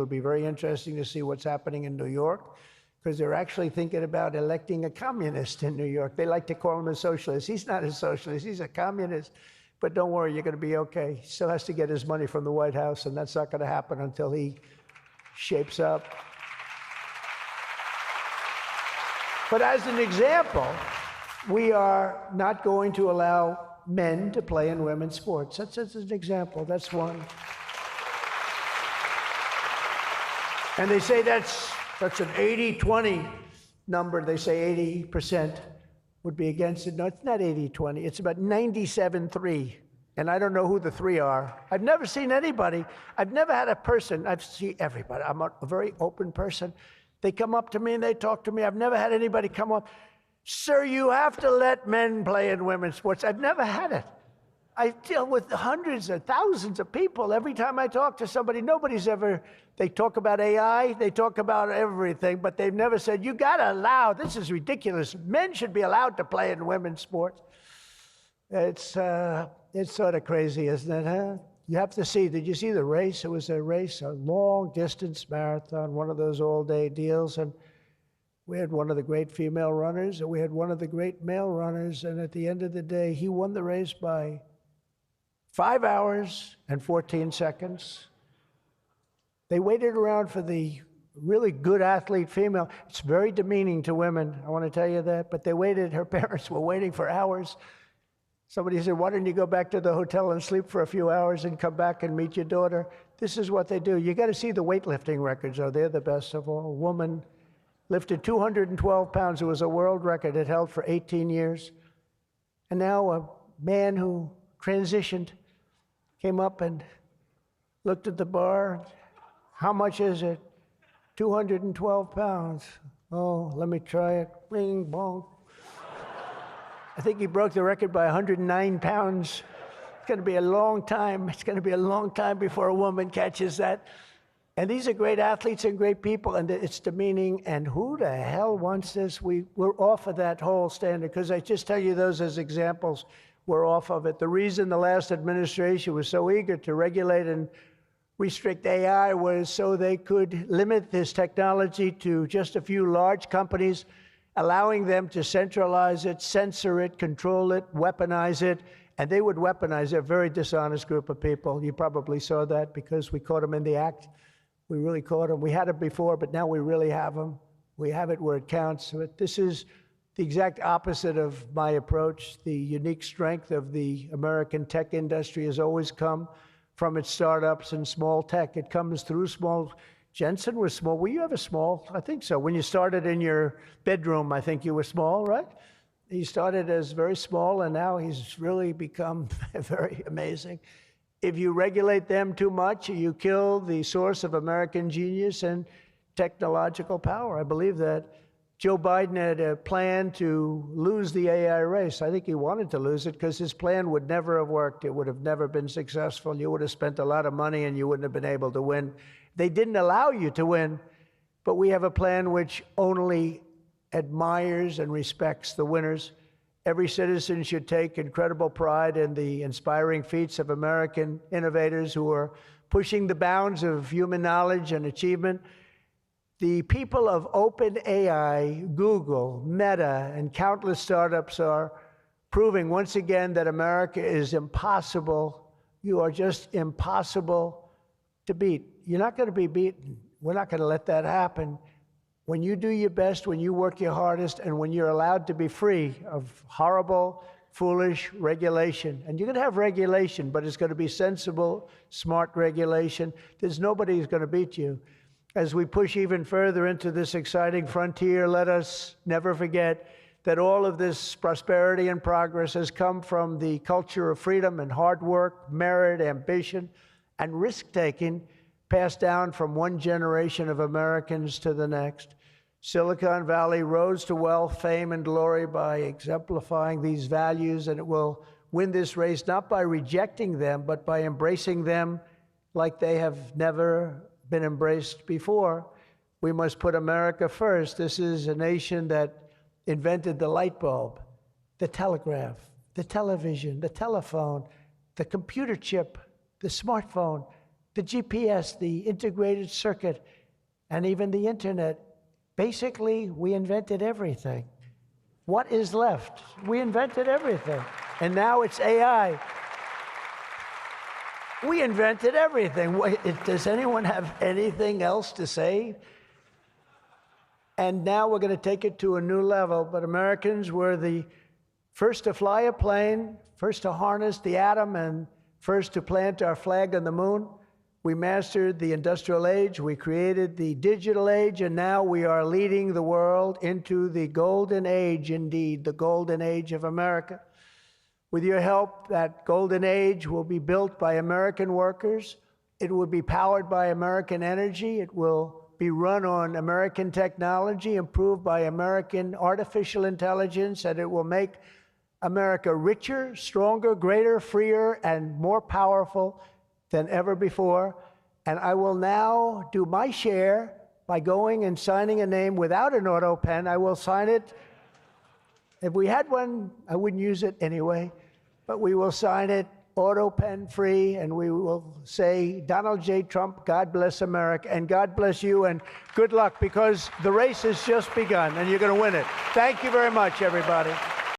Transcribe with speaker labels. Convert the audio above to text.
Speaker 1: It'll be very interesting to see what's happening in New York, because they're actually thinking about electing a communist in New York. They like to call him a socialist. He's not a socialist, he's a communist. But don't worry, you're going to be okay. He still has to get his money from the White House, and that's not going to happen until he shapes up. But as an example, we are not going to allow men to play in women's sports. That's an example. That's one. And they say that's an 80-20 number. They say 80% would be against it. No, it's not 80-20. It's about 97-3. And I don't know who the three are. I've never seen anybody. I've never had a person. I've seen everybody. I'm a very open person. They come up to me and they talk to me. I've never had anybody come up, sir, you have to let men play in women's sports. I've never had it. I deal with hundreds or thousands of people. Every time I talk to somebody, they talk about AI, they talk about everything, but they've never said, you gotta allow, this is ridiculous. Men should be allowed to play in women's sports. It's sort of crazy, isn't it, huh? You have to see, did you see the race? It was a race, a long distance marathon, one of those all-day deals, and we had one of the great female runners, and we had one of the great male runners, and at the end of the day, he won the race by 5 hours and 14 seconds. They waited around for the really good athlete female. It's very demeaning to women, I want to tell you that, but they waited, her parents were waiting for hours. Somebody said, why don't you go back to the hotel and sleep for a few hours and come back and meet your daughter? This is what they do. You got to see the weightlifting records, they're the best of all. A woman lifted 212 pounds. It was a world record. It held for 18 years. And now a man who transitioned came up and looked at the bar. How much is it? 212 pounds. Oh, let me try it. Bing, bong. I think he broke the record by 109 pounds. It's going to be a long time. It's going to be a long time before a woman catches that. And these are great athletes and great people, and it's demeaning. And who the hell wants this? We're off of that whole standard, because I just tell you those as examples. We're off of it. The reason the last administration was so eager to regulate and restrict AI was so they could limit this technology to just a few large companies, allowing them to centralize it, censor it, control it, weaponize it. And they would weaponize it. A very dishonest group of people. You probably saw that because we caught them in the act. We really caught them. We had it before, but now we really have them. We have it where it counts. But this is the exact opposite of my approach. The unique strength of the American tech industry has always come from its startups and small tech. It comes through small. Jensen was small. Were you ever small? I think so. When you started in your bedroom, I think you were small, right? He started as very small, and now he's really become very amazing. If you regulate them too much, you kill the source of American genius and technological power. I believe that. Joe Biden had a plan to lose the AI race. I think he wanted to lose it because his plan would never have worked. It would have never been successful. You would have spent a lot of money and you wouldn't have been able to win. They didn't allow you to win, but we have a plan which only admires and respects the winners. Every citizen should take incredible pride in the inspiring feats of American innovators who are pushing the bounds of human knowledge and achievement. The people of OpenAI, Google, Meta, and countless startups are proving once again that America is impossible. You are just impossible to beat. You're not going to be beaten. We're not going to let that happen. When you do your best, when you work your hardest, and when you're allowed to be free of horrible, foolish regulation. And you're going to have regulation, but it's going to be sensible, smart regulation. There's nobody who's going to beat you. As we push even further into this exciting frontier, let us never forget that all of this prosperity and progress has come from the culture of freedom and hard work, merit, ambition, and risk-taking passed down from one generation of Americans to the next. Silicon Valley rose to wealth, fame, and glory by exemplifying these values, and it will win this race not by rejecting them, but by embracing them like they have never been embraced before. We must put America first. This is a nation that invented the light bulb, the telegraph, the television, the telephone, the computer chip, the smartphone, the GPS, the integrated circuit, and even the internet. Basically, we invented everything. What is left? We invented everything. And now it's AI. We invented everything. Does anyone have anything else to say? And now we're going to take it to a new level. But Americans were the first to fly a plane, first to harness the atom, and first to plant our flag on the moon. We mastered the industrial age, we created the digital age, and now we are leading the world into the golden age, indeed, the golden age of America. With your help, that golden age will be built by American workers. It will be powered by American energy. It will be run on American technology, improved by American artificial intelligence, and it will make America richer, stronger, greater, freer, and more powerful than ever before. And I will now do my share by going and signing a name without an auto pen. I will sign it. If we had one, I wouldn't use it anyway, but we will sign it auto pen free, and we will say, Donald J. Trump, God bless America, and God bless you, and good luck, because the race has just begun, and you're going to win it. Thank you very much, everybody.